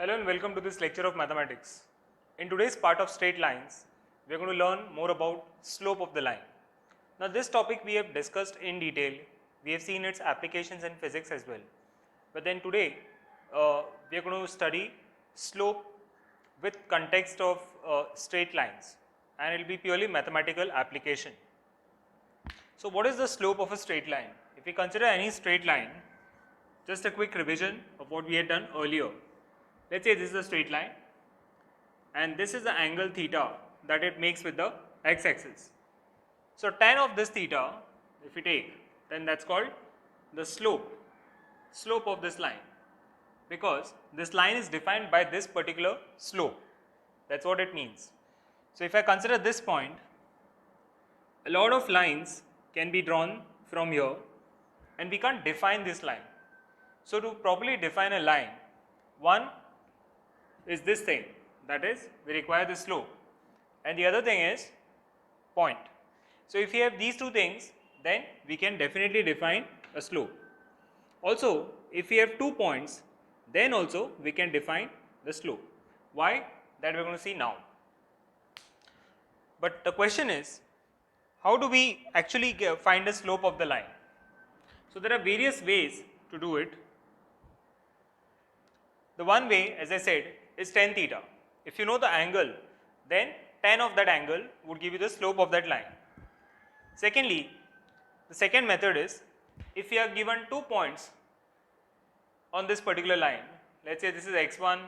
Hello and welcome to this lecture of mathematics. In today's part of straight lines, we are going to learn more about slope of the line. Now this topic we have discussed in detail, we have seen its applications in physics as well. But then today we are going to study slope with context of straight lines, and it will be purely mathematical application. So what is the slope of a straight line? If we consider any straight line, just a quick revision of what we had done earlier. Let's say this is a straight line and this is the angle theta that it makes with the x-axis. So tan of this theta, if we take, then that's called the slope of this line, because this line is defined by this particular slope. That's what it means. So if I consider this point, a lot of lines can be drawn from here and we can't define this line. So to properly define a line, one is this thing, that is we require the slope, and the other thing is point. So if we have these two things, then we can definitely define a slope. Also if we have 2 points, then also we can define the slope. Why? That we are going to see now. But the question is, how do we actually find the slope of the line? So there are various ways to do it. The one way, as I said, is tan theta. If you know the angle, then tan of that angle would give you the slope of that line. Secondly, the second method is, if we are given 2 points on this particular line, let's say this is x1,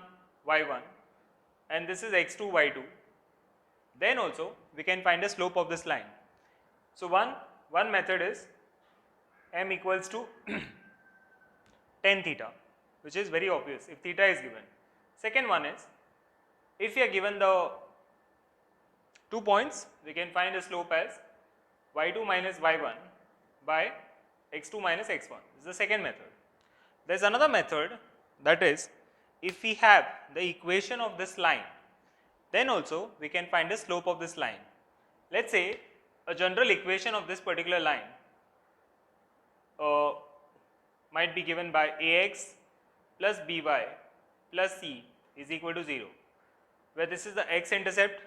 y1 and this is x2, y2, then also we can find the slope of this line. So one method is m equals to tan theta, which is very obvious if theta is given. Second one is, if we are given the 2 points, we can find the slope as y2 minus y1 by x2 minus x1. This is the second method. There is another method, that is, if we have the equation of this line, then also we can find the slope of this line. Let's say a general equation of this particular line might be given by ax plus by plus c is equal to 0, where this is the x-intercept,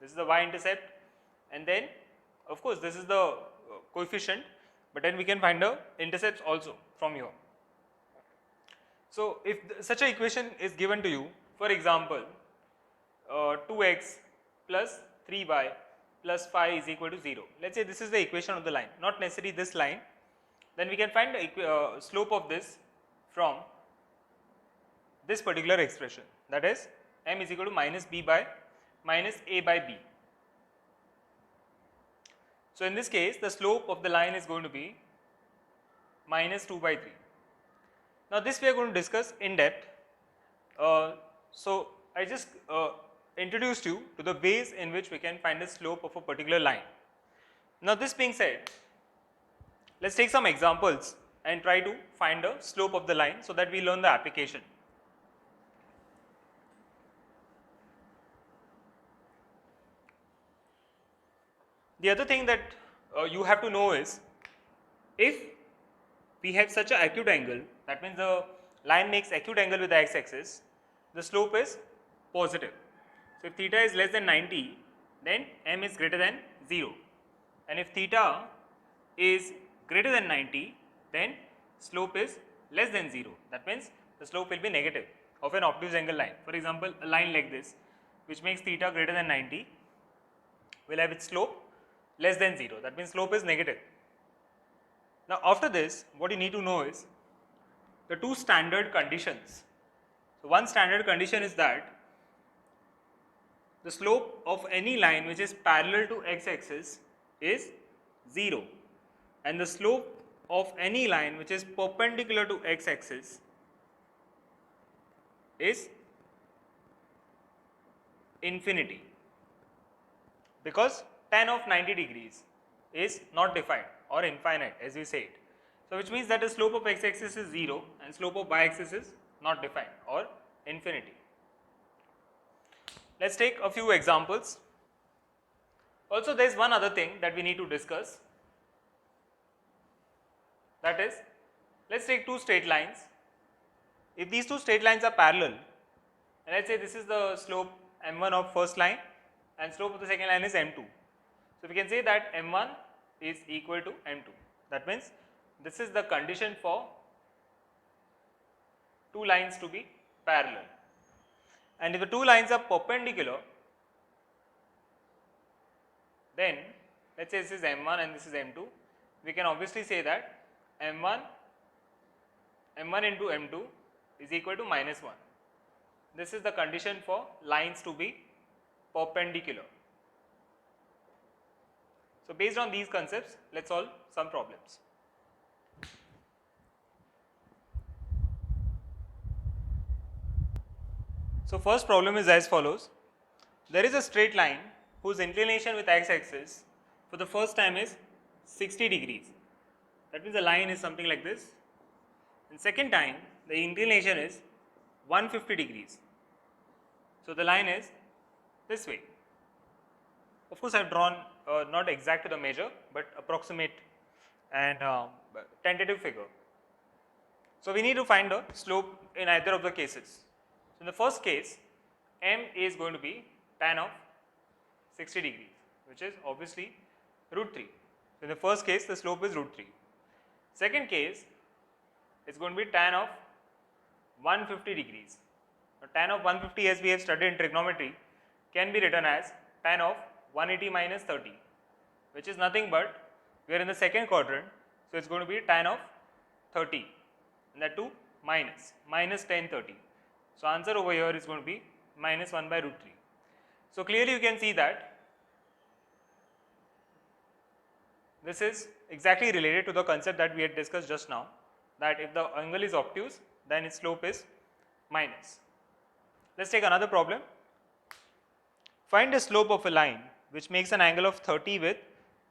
this is the y-intercept, and then of course this is the coefficient, but then we can find the intercepts also from here. So if such an equation is given to you, for example 2x plus 3y plus 5 is equal to 0, let's say this is the equation of the line, not necessarily this line, then we can find the slope of this from this particular expression, that is m is equal to minus a by b. So in this case the slope of the line is going to be minus 2 by 3. Now this we are going to discuss in depth. So I just introduced you to the ways in which we can find the slope of a particular line. Now this being said, let's take some examples and try to find the slope of the line so that we learn the application. The other thing that you have to know is, if we have such an acute angle, that means the line makes acute angle with the x-axis, the slope is positive. So if theta is less than 90, then m is greater than 0, and if theta is greater than 90, then slope is less than 0. That means the slope will be negative of an obtuse angle line. For example, a line like this, which makes theta greater than 90, will have its slope less than 0. That means slope is negative. Now after this, what you need to know is the two standard conditions. So one standard condition is that the slope of any line which is parallel to x-axis is 0, and the slope of any line which is perpendicular to x-axis is infinity, because tan of 90 degrees is not defined or infinite, as we said. So which means that the slope of x-axis is 0 and slope of y-axis is not defined or infinity. Let's take a few examples. Also there is one other thing that we need to discuss, that is, let's take two straight lines. If these two straight lines are parallel, And let's say this is the slope m1 of first line and slope of the second line is m2. So we can say that m1 is equal to m2. That means this is the condition for two lines to be parallel. And if the two lines are perpendicular, then let's say this is m1 and this is m2, we can obviously say that m1 into m2 is equal to minus 1. This is the condition for lines to be perpendicular. So based on these concepts, let's solve some problems. So first problem is as follows. There is a straight line whose inclination with x-axis for the first time is 60 degrees. That means the line is something like this. And second time the inclination is 150 degrees. So the line is this way. Of course I have drawn not exact to the measure but approximate and tentative figure. So we need to find the slope in either of the cases. So in the first case, m is going to be tan of 60 degrees, which is obviously root 3. So in the first case the slope is root 3. Second case is going to be tan of 150 degrees. Now tan of 150, as we have studied in trigonometry, can be written as tan of 180 minus 30, which is nothing but we are in the second quadrant, so it's going to be tan of 30 and that too minus tan 30. So answer over here is going to be minus 1 by root 3. So clearly you can see that this is exactly related to the concept that we had discussed just now, that if the angle is obtuse then its slope is minus. Let's take another problem. Find the slope of a line which makes an angle of 30 with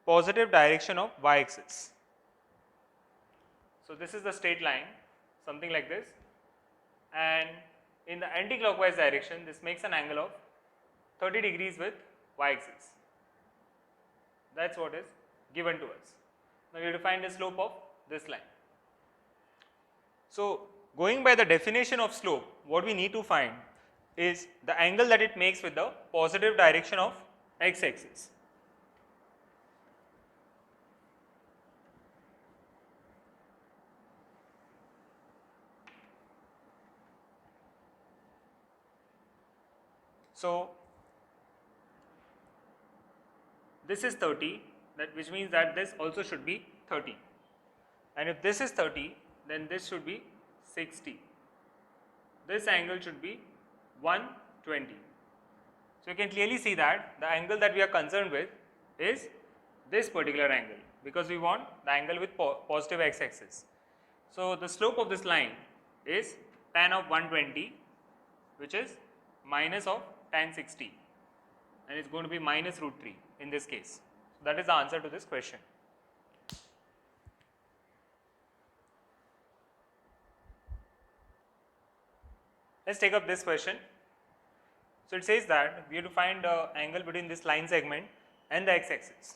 positive direction of y-axis. So this is the straight line, something like this, and in the anti-clockwise direction this makes an angle of 30 degrees with y-axis. That's what is given to us. Now we have to find the slope of this line. So going by the definition of slope, what we need to find is the angle that it makes with the positive direction of x-axis. So this is 30, that which means that this also should be 30, and if this is 30 then this should be 60. This angle should be 120. So you can clearly see that the angle that we are concerned with is this particular angle, because we want the angle with positive x-axis. So the slope of this line is tan of 120, which is minus of tan 60, and it's going to be minus root 3 in this case. So that is the answer to this question. Let's take up this question. So it says that we have to find the angle between this line segment and the x-axis.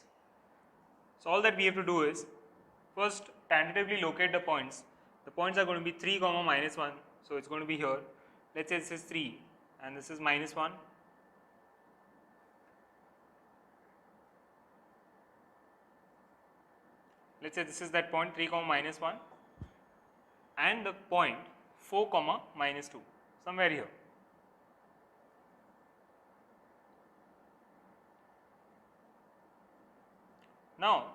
So all that we have to do is first tentatively locate the points. The points are going to be 3, minus 1. So it's going to be here. Let's say this is 3 and this is minus 1. Let's say this is that point 3, minus 1 and the point 4, minus 2, somewhere here. Now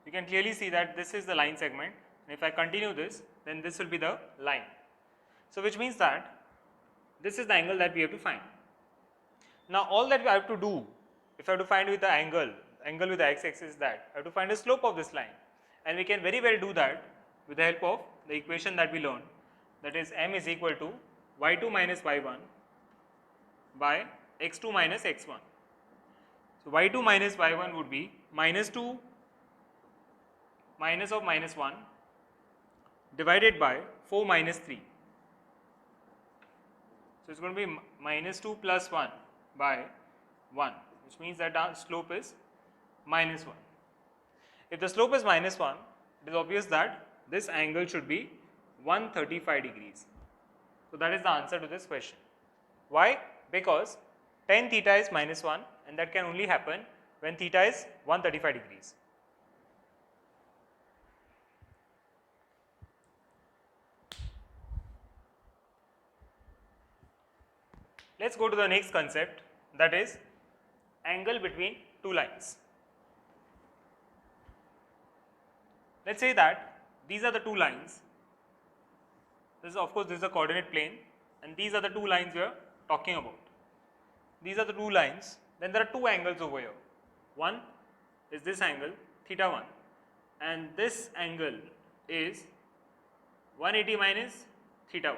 you can clearly see that this is the line segment, and if I continue this then this will be the line. So which means that this is the angle that we have to find. Now all that we have to do, if I have to find with the angle with the x-axis, is that I have to find the slope of this line, and we can very well do that with the help of the equation that we learned, that is m is equal to y2 minus y1 by x2 minus x1. So y2 minus y1 would be minus 2 minus of minus 1 divided by 4 minus 3. So it's going to be minus 2 plus 1 by 1, which means that our slope is minus 1. If the slope is minus 1, it is obvious that this angle should be 135 degrees. So that is the answer to this question. Why? Because tan theta is minus 1 and that can only happen when theta is 135 degrees. Let us go to the next concept, that is angle between two lines. Let us say that these are the two lines. This is, of course, this is a coordinate plane and these are the two lines we are talking about. These are the two lines. Then there are two angles over here. One is this angle theta 1 and this angle is 180 minus theta 1.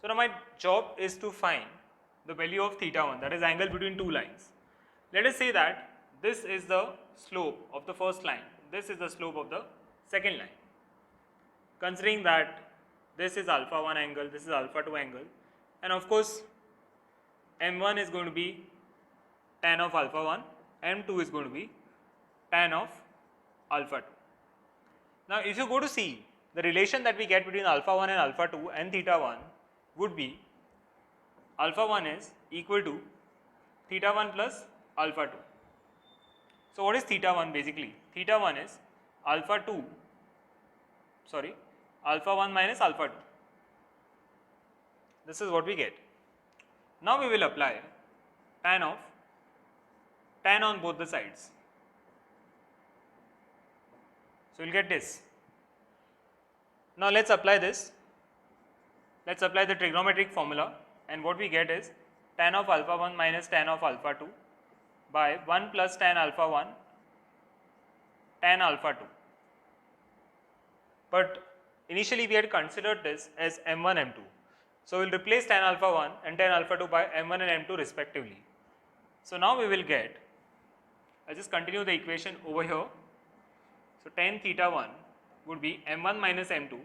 So, now my job is to find the value of theta 1, that is angle between two lines. Let us say that this is the slope of the first line, this is the slope of the second line. Considering that this is alpha 1 angle, this is alpha 2 angle, and of course m1 is going to be tan of alpha 1, m2 is going to be tan of alpha 2. Now, if you go to see the relation that we get between alpha 1 and alpha 2 and theta 1 would be alpha 1 is equal to theta 1 plus alpha 2. So, what is theta 1 basically? Theta 1 is alpha 1 minus alpha 2. This is what we get. Now, we will apply tan on both the sides. So, we will get this. Now, let us apply this. Let us apply the trigonometric formula and what we get is tan of alpha 1 minus tan of alpha 2 by 1 plus tan alpha 1 tan alpha 2. But initially we had considered this as m1 m2. So, we will replace tan alpha 1 and tan alpha 2 by m1 and m2 respectively. So, now we will get, I will just continue the equation over here. So, tan theta 1 would be m1 minus m2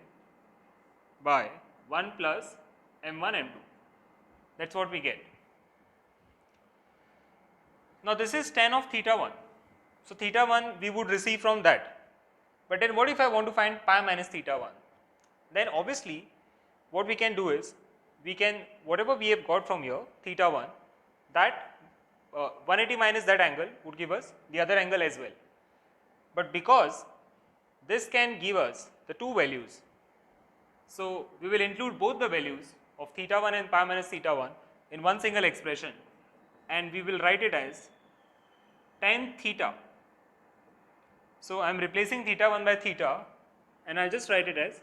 by 1 plus m1 m2. That is what we get. Now, this is tan of theta 1. So, theta 1 we would receive from that. But then what if I want to find pi minus theta 1? Then obviously what we can do is, we can, whatever we have got from here theta 1, that 180 minus that angle would give us the other angle as well. But because this can give us the two values, so we will include both the values of theta 1 and pi minus theta 1 in one single expression and we will write it as tan theta. So, I am replacing theta 1 by theta and I will just write it as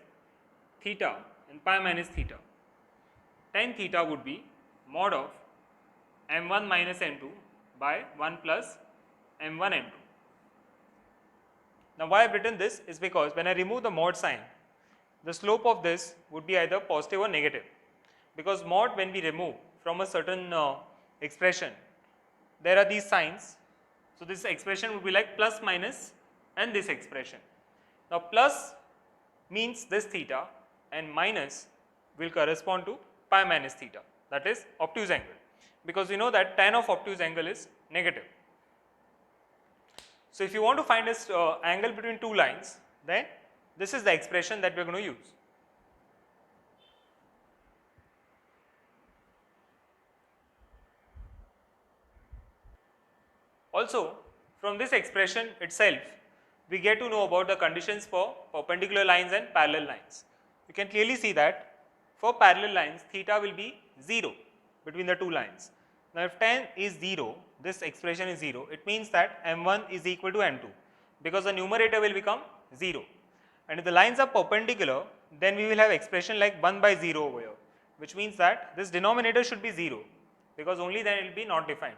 theta and pi minus theta. Tan theta would be mod of m1 minus m2 by 1 plus m1 m2. Now, why I have written this is because when I remove the mod sign, the slope of this would be either positive or negative, because mod, when we remove from a certain expression, there are these signs. So, this expression would be like plus, minus and this expression. Now, plus means this theta and minus will correspond to pi minus theta, that is obtuse angle, because we know that tan of obtuse angle is negative. So, if you want to find this angle between two lines, then this is the expression that we are going to use. Also, from this expression itself, we get to know about the conditions for perpendicular lines and parallel lines. You can clearly see that for parallel lines, theta will be 0 between the two lines. Now, if tan is 0, this expression is 0, it means that m1 is equal to m2, because the numerator will become 0. And if the lines are perpendicular, then we will have expression like 1 by 0 over here, which means that this denominator should be 0, because only then it will be not defined.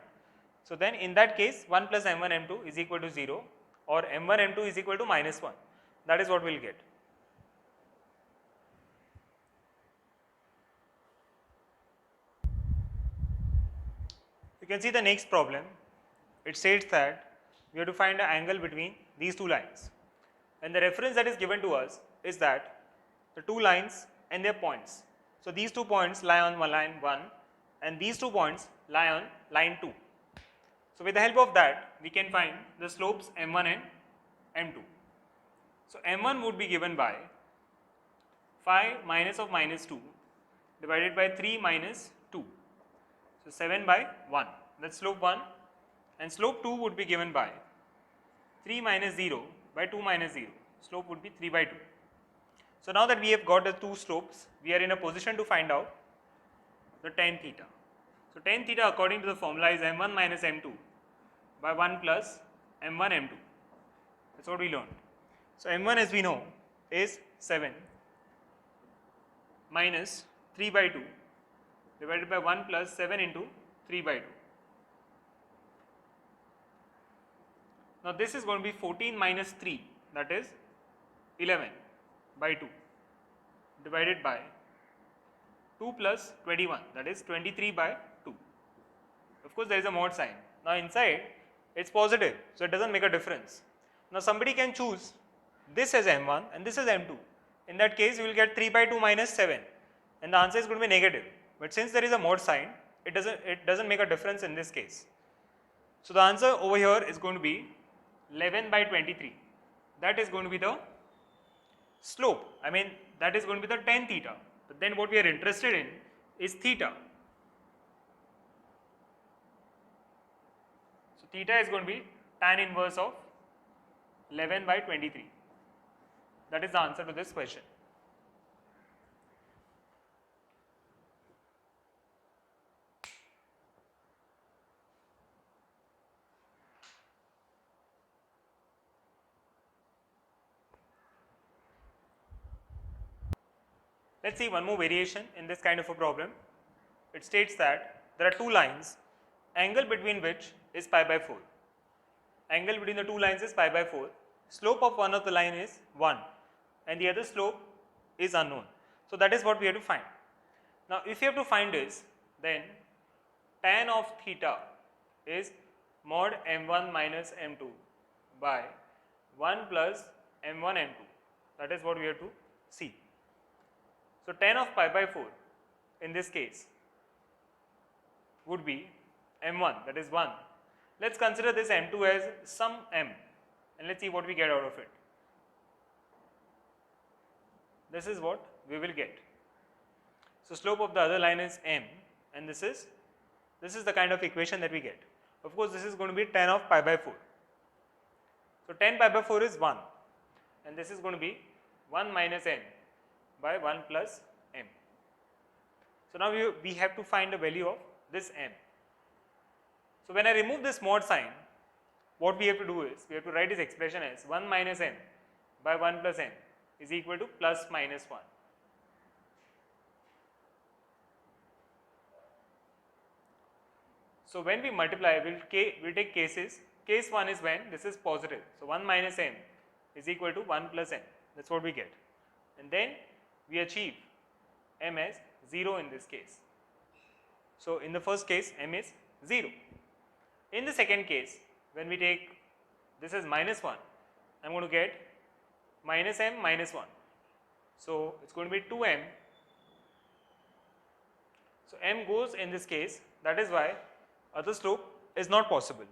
So, then in that case 1 plus m1 m2 is equal to 0 or m1 m2 is equal to minus 1, that is what we will get. You can see the next problem. It states that we have to find an angle between these two lines, and the reference that is given to us is that the two lines and their points. So, these 2 points lie on line 1 and these 2 points lie on line 2. So, with the help of that we can find the slopes m1 and m2. So, m1 would be given by phi minus of minus 2 divided by 3 minus So 7 by 1, that's slope 1, and slope 2 would be given by 3 minus 0 by 2 minus 0, slope would be 3 by 2. So now that we have got the two slopes, we are in a position to find out the tan theta. So tan theta according to the formula is m1 minus m2 by 1 plus m1 m2. That's what we learned. So m1 as we know is 7 minus 3 by 2 divided by 1 plus 7 into 3 by 2. Now this is going to be 14 minus 3, that is 11 by 2 divided by 2 plus 21, that is 23 by 2. Of course there is a mod sign. Now inside it's positive, so it doesn't make a difference. Now somebody can choose this as m1 and this as m2. In that case you will get 3 by 2 minus 7 and the answer is going to be negative. But since there is a mod sign, it doesn't make a difference in this case. So the answer over here is going to be 11 by 23. That is going to be the slope. I mean, that is going to be the tan theta. But then what we are interested in is theta. So theta is going to be tan inverse of 11 by 23. That is the answer to this question. Let's see one more variation in this kind of a problem. It states that there are two lines, angle between which is pi by 4. Angle between the two lines is pi by 4. Slope of one of the line is 1 and the other slope is unknown. So that is what we have to find. Now if you have to find this, then tan of theta is mod m1 minus m2 by 1 plus m1 m2. That is what we have to see. So tan of pi by 4 in this case would be m1, that is 1. Let's consider this m2 as some m and let's see what we get out of it. This is what we will get. So slope of the other line is m and this is the kind of equation that we get. Of course this is going to be tan of pi by 4. So tan pi by 4 is 1 and this is going to be 1 minus m by 1 plus m. So now we have to find the value of this m. So when I remove this mod sign, what we have to do is we have to write this expression as 1 minus m by 1 plus m is equal to plus minus 1. So when we multiply, we'll take cases. Case 1 is when this is positive. So 1 minus m is equal to 1 plus m. That's what we get. And then we achieve m as 0 in this case. So in the first case m is 0. In the second case, when we take this as minus 1, I am going to get minus m minus 1. So it's going to be 2m. So m goes in this case, that is why other slope is not possible.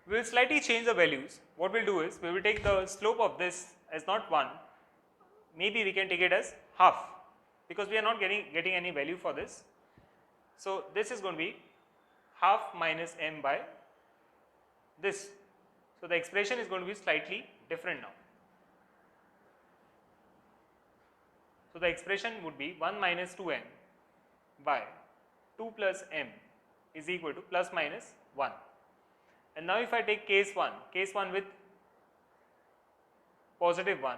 We will slightly change the values. What we will do is we will take the slope of this as not 1, maybe we can take it as half because we are not getting any value for this. So this is going to be half minus m by this. So the expression is going to be slightly different now. So the expression would be 1 minus 2m by 2 plus m is equal to plus minus 1. And now if I take case 1 with positive 1,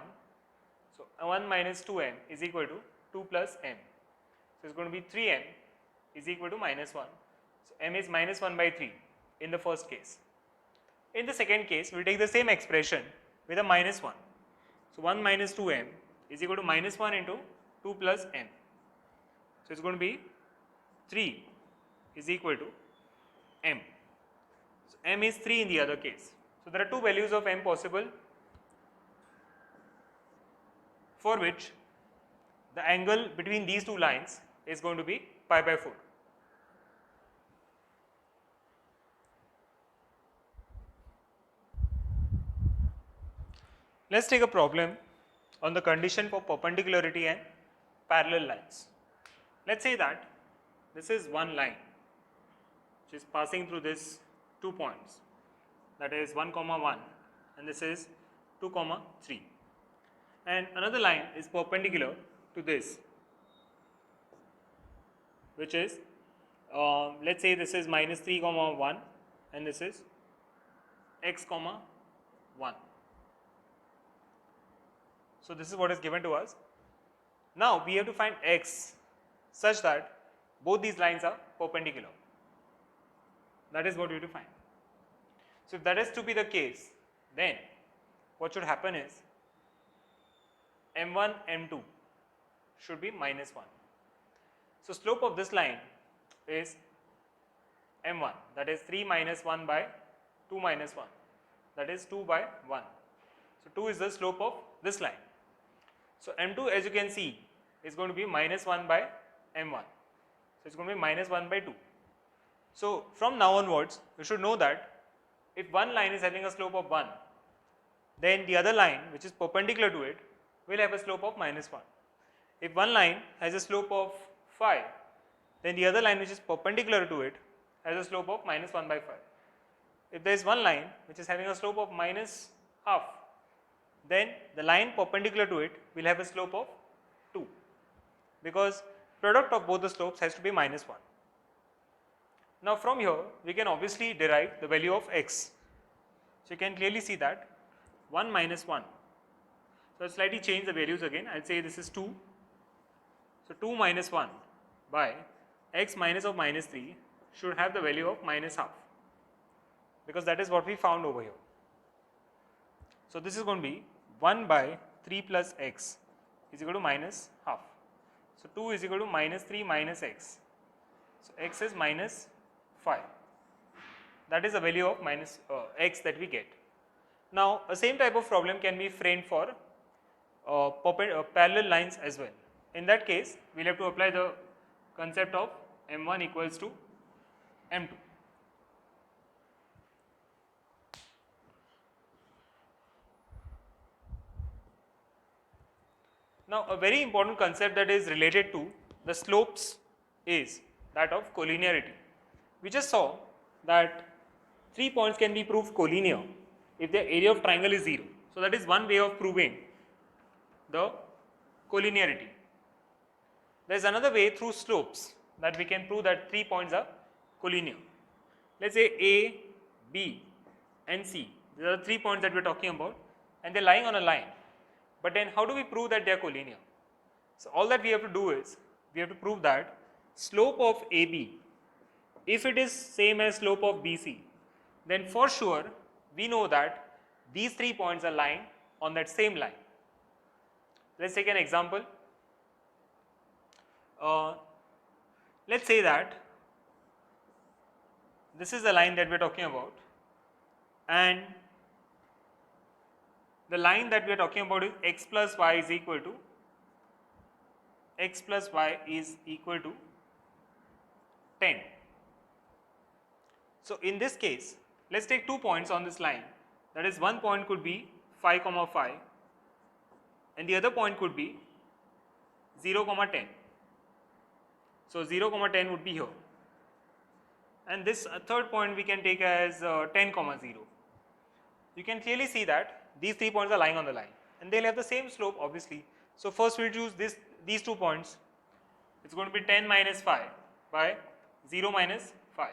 so 1 minus 2m is equal to 2 plus m. So it's going to be 3m is equal to minus 1. So m is minus 1 by 3 in the first case. In the second case, we will take the same expression with a minus 1. So 1 minus 2m is equal to minus 1 into 2 plus m. So it's going to be 3 is equal to m. So m is 3 in the other case. So there are two values of m possible for which the angle between these two lines is going to be pi by 4. Let's take a problem on the condition for perpendicularity and parallel lines. Let's say that this is one line which is passing through this 2 points, that is 1 comma 1, and this is 2 comma 3, and another line is perpendicular to this, which is let's say this is minus 3 comma 1 and this is x comma 1. So this is what is given to us. Now we have to find x such that both these lines are perpendicular. That is what we have to find. So if that is to be the case, then what should happen is m1, m2 should be minus 1. So slope of this line is m1, that is 3 minus 1 by 2 minus 1, that is 2 by 1. So 2 is the slope of this line. So m2, as you can see, is going to be minus 1 by m1. So it's going to be minus 1 by 2. So from now onwards, you should know that if one line is having a slope of 1, then the other line which is perpendicular to it will have a slope of minus 1. If one line has a slope of 5, then the other line which is perpendicular to it has a slope of minus 1 by 5. If there is one line which is having a slope of minus half, then the line perpendicular to it will have a slope of 2, because product of both the slopes has to be minus 1. Now from here we can obviously derive the value of x. So you can clearly see that 1 minus 1. So I'll slightly change the values again. I'll say this is 2. So 2 minus 1 by x minus of minus 3 should have the value of minus half, because that is what we found over here. So this is going to be 1 by 3 plus x is equal to minus half. So 2 is equal to minus 3 minus x. So x is minus 5. That is the value of minus x that we get. Now a same type of problem can be framed for parallel lines as well. In that case, we will have to apply the concept of m1 equals to m2. Now a very important concept that is related to the slopes is that of collinearity. We just saw that 3 points can be proved collinear if the area of triangle is 0. So that is one way of proving the collinearity. There is another way through slopes that we can prove that 3 points are collinear. Let's say A, B and C. These are the 3 points that we are talking about, and they are lying on a line. But then how do we prove that they are collinear? So all that we have to do is, we have to prove that slope of AB, if it is same as slope of BC, then for sure we know that these 3 points are lying on that same line. Let's take an example. Let's say that this is the line that we are talking about, and the line that we are talking about is x plus y is equal to 10. So in this case, let's take 2 points on this line. That is, one point could be 5 comma 5 and the other point could be 0 comma 10. So 0 comma 10 would be here, and this third point we can take as 10 comma 0. You can clearly see that these 3 points are lying on the line and they will have the same slope obviously. So first we will choose these 2 points. It's going to be 10 minus 5 by 0 minus 5.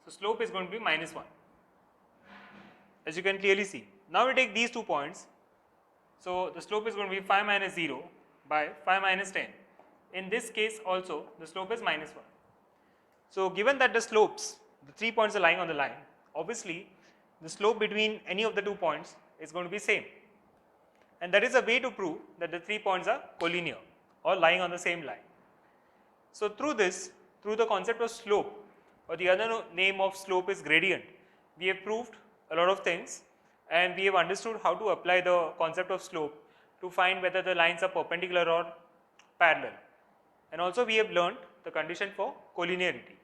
So slope is going to be minus 1, as you can clearly see. Now we take these 2 points. So the slope is going to be 5 minus 0 by 5 minus 10. In this case also the slope is minus 1. So given that the slopes, the 3 points are lying on the line, obviously the slope between any of the 2 points is going to be same, and that is a way to prove that the 3 points are collinear or lying on the same line. So through this, through the concept of slope, or the other name of slope is gradient, we have proved a lot of things, and we have understood how to apply the concept of slope to find whether the lines are perpendicular or parallel, and also we have learned the condition for collinearity.